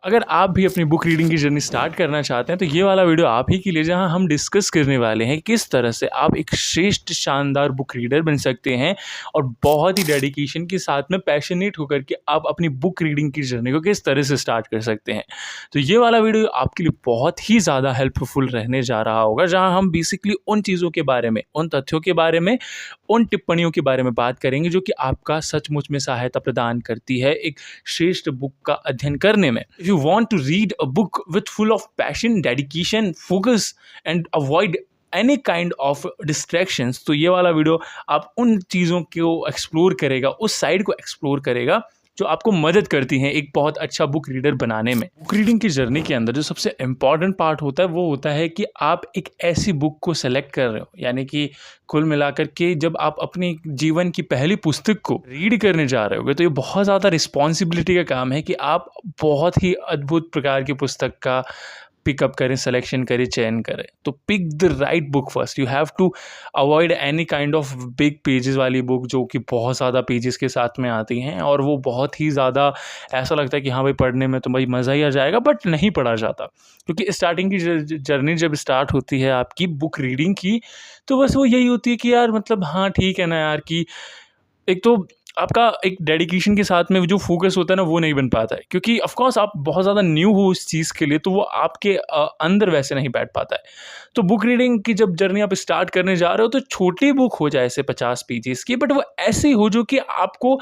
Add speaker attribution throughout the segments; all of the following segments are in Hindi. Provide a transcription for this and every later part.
Speaker 1: अगर आप भी अपनी बुक रीडिंग की जर्नी स्टार्ट करना चाहते हैं तो ये वाला वीडियो आप ही के लिए, जहां हम डिस्कस करने वाले हैं किस तरह से आप एक श्रेष्ठ शानदार बुक रीडर बन सकते हैं और बहुत ही डेडिकेशन के साथ में पैशनेट होकर के आप अपनी बुक रीडिंग की जर्नी को किस तरह से स्टार्ट कर सकते हैं। तो ये वाला वीडियो आपके लिए बहुत ही ज़्यादा हेल्पफुल रहने जा रहा होगा, जहाँ हम बेसिकली उन चीज़ों के बारे में, उन तथ्यों के बारे में, उन टिप्पणियों के बारे में बात करेंगे जो कि आपका सचमुच में सहायता प्रदान करती है एक श्रेष्ठ बुक का अध्ययन करने में। If you want to read a book with full of passion, dedication, focus and avoid any kind of distractions, तो ये वाला वीडियो आप उन चीज़ों को एक्सप्लोर करेगा, उस साइड को एक्सप्लोर करेगा जो आपको मदद करती हैं एक बहुत अच्छा बुक रीडर बनाने में। बुक रीडिंग की जर्नी के अंदर जो सबसे इम्पॉर्टेंट पार्ट होता है वो होता है कि आप एक ऐसी बुक को सेलेक्ट कर रहे हो, यानी कि कुल मिलाकर के जब आप अपने जीवन की पहली पुस्तक को रीड करने जा रहे होगे तो ये बहुत ज़्यादा रिस्पॉन्सिबिलिटी का काम है कि आप बहुत ही अद्भुत प्रकार की पुस्तक का पिकअप करें, सिलेक्शन करें, चयन करें। तो pick the right book first. You have to avoid any kind of big pages वाली बुक जो कि बहुत ज़्यादा पेजेस के साथ में आती हैं और वो बहुत ही ज़्यादा ऐसा लगता है कि हाँ भाई पढ़ने में तो भाई मज़ा ही आ जाएगा, बट नहीं पढ़ा जाता। क्योंकि स्टार्टिंग की जर्नी जब स्टार्ट होती है आपकी बुक रीडिंग की, तो बस वो यही होती है कि यार मतलब हाँ ठीक है ना यार, कि एक तो आपका एक डेडिकेशन के साथ में जो फोकस होता है ना वो नहीं बन पाता है, क्योंकि ऑफ कोर्स आप बहुत ज़्यादा न्यू हो उस चीज़ के लिए, तो वो आपके अंदर वैसे नहीं बैठ पाता है। तो बुक रीडिंग की जब जर्नी आप स्टार्ट करने जा रहे हो तो छोटी बुक हो जाए, ऐसे 50 पेजेस की, बट वो ऐसी हो जो कि आपको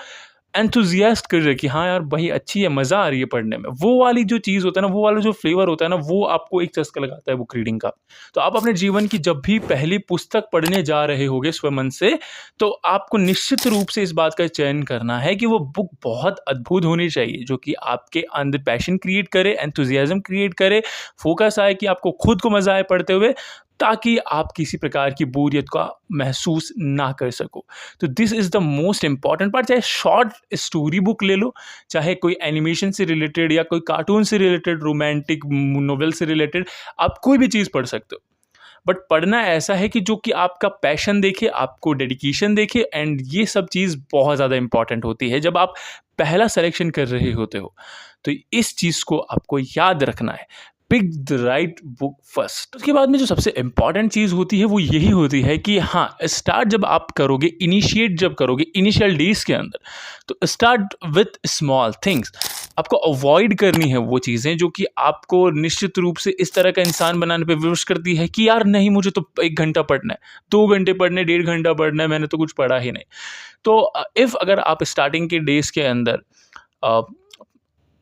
Speaker 1: एंथुजियास्ट कर रहे कि हाँ यार भाई अच्छी है, मज़ा आ रही है पढ़ने में। वो वाली जो चीज़ होता है ना, वो वाला जो फ्लेवर होता है ना, वो आपको एक चस्का लगाता है बुक रीडिंग का। तो आप अपने जीवन की जब भी पहली पुस्तक पढ़ने जा रहे होगे स्वमन से, तो आपको निश्चित रूप से इस बात का चयन करना है कि वो बुक बहुत अद्भुत होनी चाहिए, जो कि आपके अंदर पैशन क्रिएट करे, एंथुजियाज्म क्रिएट करे, फोकस आए, कि आपको खुद को मज़ा आए पढ़ते हुए, ताकि आप किसी प्रकार की बोरियत का महसूस ना कर सको। तो this is the most important part. चाहे शॉर्ट स्टोरी बुक ले लो, चाहे कोई एनिमेशन से रिलेटेड या कोई कार्टून से रिलेटेड, रोमांटिक नोवेल से रिलेटेड, आप कोई भी चीज़ पढ़ सकते हो। बट पढ़ना ऐसा है कि जो कि आपका पैशन देखे, आपको डेडिकेशन देखे, एंड ये सब चीज़ बहुत ज़्यादा इंपॉर्टेंट होती है जब आप पहला सिलेक्शन कर रहे होते हो। तो इस चीज़ को आपको याद रखना है, pick the right book first. उसके बाद में जो सबसे इंपॉर्टेंट चीज़ होती है वो यही होती है कि हाँ, स्टार्ट जब आप करोगे, इनिशिएट जब करोगे इनिशियल डेज के अंदर, तो स्टार्ट विथ स्मॉल थिंग्स। आपको अवॉइड करनी है वो चीज़ें जो कि आपको निश्चित रूप से इस तरह का इंसान बनाने पे विवश करती है कि यार नहीं, मुझे तो 1 घंटा पढ़ना है, 2 घंटे पढ़ने, 1.5 घंटा पढ़ना है, मैंने तो कुछ पढ़ा ही नहीं। तो इफ़ अगर आप स्टार्टिंग के डेज़ के अंदर अ,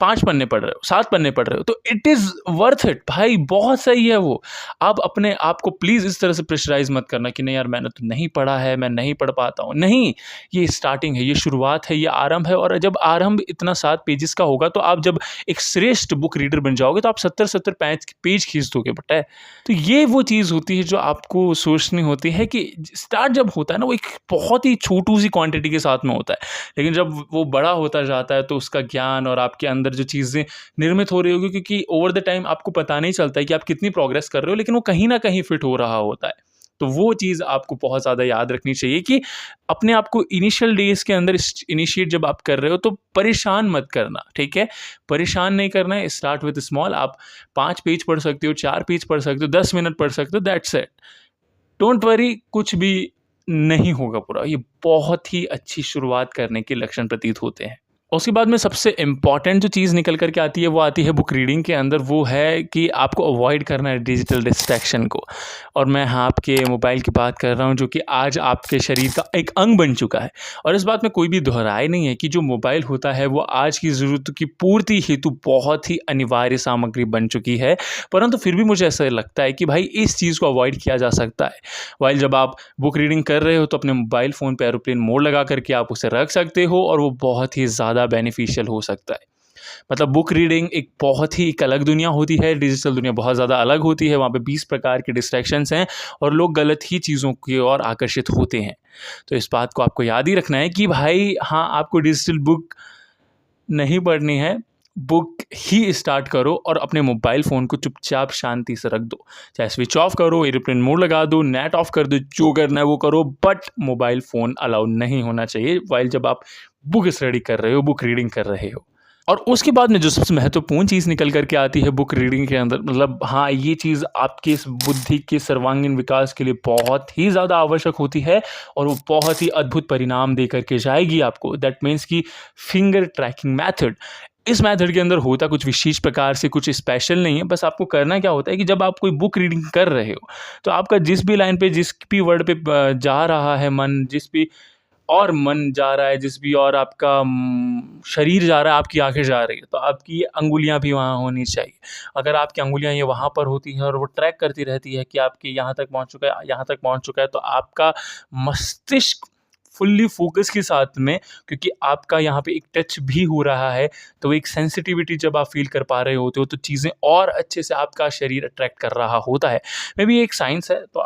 Speaker 1: 5 पन्ने पढ़ रहे हो, 7 पन्ने पढ़ रहे हो, तो इट इज़ वर्थ इट भाई, बहुत सही है वो। आप अपने आप को प्लीज़ इस तरह से प्रेशराइज़ मत करना कि नहीं यार मैंने तो नहीं पढ़ा है, मैं नहीं पढ़ पाता हूँ। नहीं, ये स्टार्टिंग है, ये शुरुआत है, ये आरंभ है, और जब आरंभ इतना 7 पेजेस का होगा तो आप जब एक श्रेष्ठ बुक रीडर बन जाओगे तो आप 70-70 पेज खींच दोगे बेटा। तो ये वो चीज़ होती है जो आपको सोचनी होती है कि स्टार्ट जब होता है ना, वो एक बहुत ही छोटी-सी क्वांटिटी के साथ में होता है, लेकिन जब वो बड़ा होता जाता है तो उसका ज्ञान और आपके अंदर जो चीज़ें निर्मित हो रही होगी, क्योंकि ओवर द टाइम आपको पता नहीं चलता है कि आप कितनी प्रोग्रेस कर रहे हो, लेकिन वो कहीं ना कहीं फिट हो रहा होता है। तो वो चीज़ आपको बहुत ज़्यादा याद रखनी चाहिए कि अपने आप को इनिशियल डेज के अंदर इनिशिएट जब आप कर रहे हो तो परेशान मत करना, ठीक है? परेशान नहीं करना है, स्टार्ट विद स्मॉल। आप 5 पेज पढ़ सकते हो, 4 पेज पढ़ सकते हो, 10 मिनट पढ़ सकते हो, दैट्स इट। डोंट वरी, कुछ भी नहीं होगा पूरा। ये बहुत ही अच्छी शुरुआत करने के लक्षण प्रतीत होते हैं। उसके बाद में सबसे इम्पॉर्टेंट जो चीज़ निकल कर के आती है वो आती है बुक रीडिंग के अंदर, वो है कि आपको अवॉइड करना है डिजिटल डिस्ट्रैक्शन को। और मैं हाँ आपके मोबाइल की बात कर रहा हूँ, जो कि आज आपके शरीर का एक अंग बन चुका है। और इस बात में कोई भी दोहराए नहीं है कि जो मोबाइल होता है वो आज की ज़रूरत की पूर्ति हेतु बहुत ही अनिवार्य सामग्री बन चुकी है, परंतु फिर भी मुझे ऐसा लगता है कि भाई इस चीज़ को अवॉइड किया जा सकता है। वाइल जब आप बुक रीडिंग कर रहे हो तो अपने मोबाइल फ़ोन पे एरोप्लेन मोड लगा करके आप उसे रख सकते हो, और वो बहुत ही ज़्यादा बेनिफिशियल हो सकता है। मतलब बुक रीडिंग एक बहुत ही एक अलग दुनिया होती है, डिजिटल दुनिया बहुत ज़्यादा अलग होती है। वहाँ पे 20 प्रकार के डिस्ट्रैक्शंस हैं और लोग गलत ही चीज़ों की ओर आकर्षित होते हैं। तो इस बात को आपको याद ही रखना है कि भाई हाँ, आपको डिजिटल बुक नहीं पढ़नी है, बुक ही स्टार्ट करो और अपने मोबाइल फ़ोन को चुपचाप शांति से रख दो। चाहे स्विच ऑफ करो, एयरप्लेन मोड लगा दो, नेट ऑफ कर दो, जो करना है वो करो, बट मोबाइल फ़ोन अलाउड नहीं होना चाहिए वाइल जब आप बुक स्टडी कर रहे हो, बुक रीडिंग कर रहे हो। और उसके बाद में जो सबसे महत्वपूर्ण चीज़ निकल कर के आती है बुक रीडिंग के अंदर, मतलब हाँ, ये चीज़ आपके इस बुद्धि के सर्वांगीण विकास के लिए बहुत ही ज़्यादा आवश्यक होती है और वो बहुत ही अद्भुत परिणाम दे कर के जाएगी आपको। दैट मीन्स कि फिंगर ट्रैकिंग मेथड। इस मेथड के अंदर होता कुछ विशेष प्रकार से कुछ स्पेशल नहीं है, बस आपको करना क्या होता है कि जब आप कोई बुक रीडिंग कर रहे हो, तो आपका जिस भी लाइन पे, जिस भी वर्ड पे जा रहा है मन, जिस भी और मन जा रहा है, जिस भी और आपका शरीर जा रहा है, आपकी आँखें जा रही है, तो आपकी ये अंगुलियाँ भी वहाँ होनी चाहिए। अगर आपकी अंगुलियाँ ये वहाँ पर होती हैं और वो ट्रैक करती रहती है कि आपके यहाँ तक पहुँच चुका है, यहाँ तक पहुँच चुका है, तो आपका मस्तिष्क फुल्ली फ़ोकस के साथ में, क्योंकि आपका यहाँ पे एक टच भी हो रहा है, तो एक सेंसिटिविटी जब आप फ़ील कर पा रहे होते हो, तो चीज़ें और अच्छे से आपका शरीर अट्रैक्ट कर रहा होता है। मे बी एक साइंस है, तो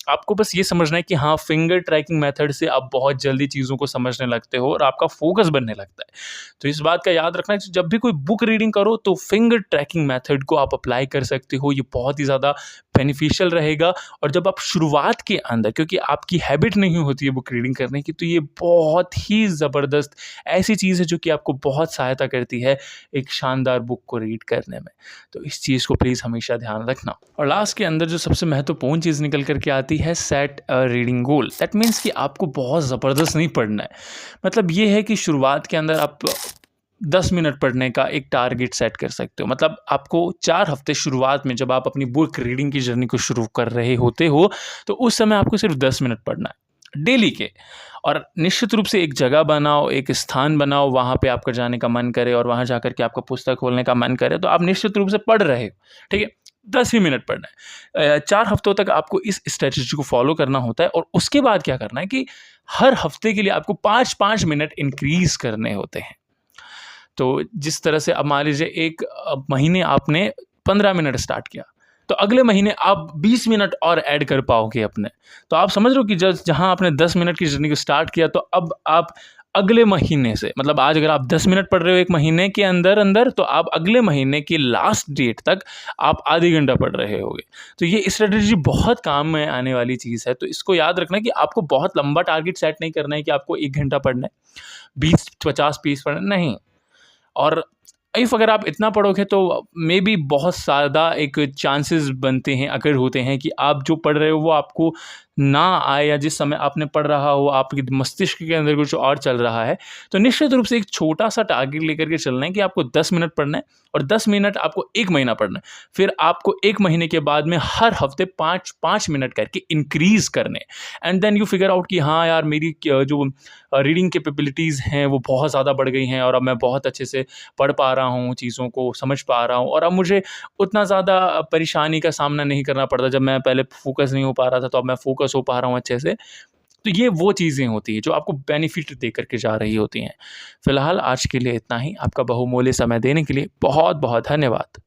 Speaker 1: आपको बस ये समझना है कि हाँ, फिंगर ट्रैकिंग मेथड से आप बहुत जल्दी चीज़ों को समझने लगते हो और आपका फ़ोकस बनने लगता है। तो इस बात का याद रखना है कि जब भी कोई बुक रीडिंग करो, तो फिंगर ट्रैकिंग मेथड को आप अप्लाई कर सकते हो। ये बहुत ही ज़्यादा बेनिफिशियल रहेगा। और जब आप शुरुआत के अंदर, क्योंकि आपकी हैबिट नहीं होती है बुक रीडिंग करने की, तो ये बहुत ही ज़बरदस्त ऐसी चीज़ है जो कि आपको बहुत सहायता करती है एक शानदार बुक को रीड करने में। तो इस चीज़ को प्लीज़ हमेशा ध्यान रखना। और लास्ट के अंदर जो सबसे महत्वपूर्ण चीज़ निकल कर के आती है, set a reading goal. That means कि आपको बहुत ज़बरदस्त नहीं पढ़ना है। मतलब ये है कि शुरुआत के अंदर आप 10 मिनट पढ़ने का एक टारगेट सेट कर सकते हो। मतलब आपको 4 हफ्ते शुरुआत में, जब आप अपनी बुक रीडिंग की जर्नी को शुरू कर रहे होते हो, तो उस समय आपको सिर्फ 10 मिनट पढ़ना है डेली के। और निश्चित रूप से एक जगह बनाओ, एक स्थान बनाओ, वहाँ पे आपका जाने का मन करे और वहाँ जाकर के आपका पुस्तक खोलने का मन करे, तो आप निश्चित रूप से पढ़ रहे हो, ठीक है? 10 ही मिनट पढ़ना है। 4 हफ्तों तक आपको इस स्ट्रैटेजी को फॉलो करना होता है। और उसके बाद क्या करना है कि हर हफ्ते के लिए आपको 5-5 मिनट इंक्रीज़ करने होते हैं। तो जिस तरह से अब मान लीजिए एक महीने आपने 15 मिनट स्टार्ट किया, तो अगले महीने आप 20 मिनट और ऐड कर पाओगे अपने। तो आप समझ रहे हो कि जहाँ आपने 10 मिनट की जर्नी को स्टार्ट किया, तो अब आप अगले महीने से, मतलब आज अगर आप 10 मिनट पढ़ रहे हो एक महीने के अंदर, तो आप अगले महीने की लास्ट डेट तक आप आधी घंटा पढ़ रहे होगे। तो ये स्ट्रेटजी बहुत काम में आने वाली चीज़ है। तो इसको याद रखना कि आपको बहुत लंबा टारगेट सेट नहीं करना है कि आपको 1 घंटा पढ़ना है, 20, 50 पेज पढ़ना नहीं। और इफ़ अगर आप इतना पढ़ोगे, तो मे बी बहुत ज़्यादा एक चांसेस बनते हैं, अगर होते हैं, कि आप जो पढ़ रहे हो वो आपको ना आए, या जिस समय आपने पढ़ रहा हो आपके मस्तिष्क के अंदर कुछ और चल रहा है। तो निश्चित रूप से एक छोटा-सा टारगेट लेकर के चलना है कि आपको 10 मिनट पढ़ना है और 10 मिनट आपको 1 महीना पढ़ना है। फिर आपको 1 महीने के बाद में हर हफ्ते 5-5 मिनट करके इंक्रीज़ करने, and then you figure out कि हाँ यार, मेरी जो रीडिंग कैपेबिलिटीज़ हैं वो बहुत ज़्यादा बढ़ गई हैं और अब मैं बहुत अच्छे से पढ़ पा रहा हूँ, चीज़ों को समझ पा रहा हूँ, और अब मुझे उतना ज़्यादा परेशानी का सामना नहीं करना पड़ता। जब मैं पहले फ़ोकस नहीं हो पा रहा था, तो अब मैं फ़ोकस हो पा रहा हूँ अच्छे से। तो ये वो चीज़ें होती हैं जो आपको बेनिफिट दे कर के जा रही होती हैं। फ़िलहाल आज के लिए इतना ही। आपका बहुमूल्य समय देने के लिए बहुत-बहुत धन्यवाद।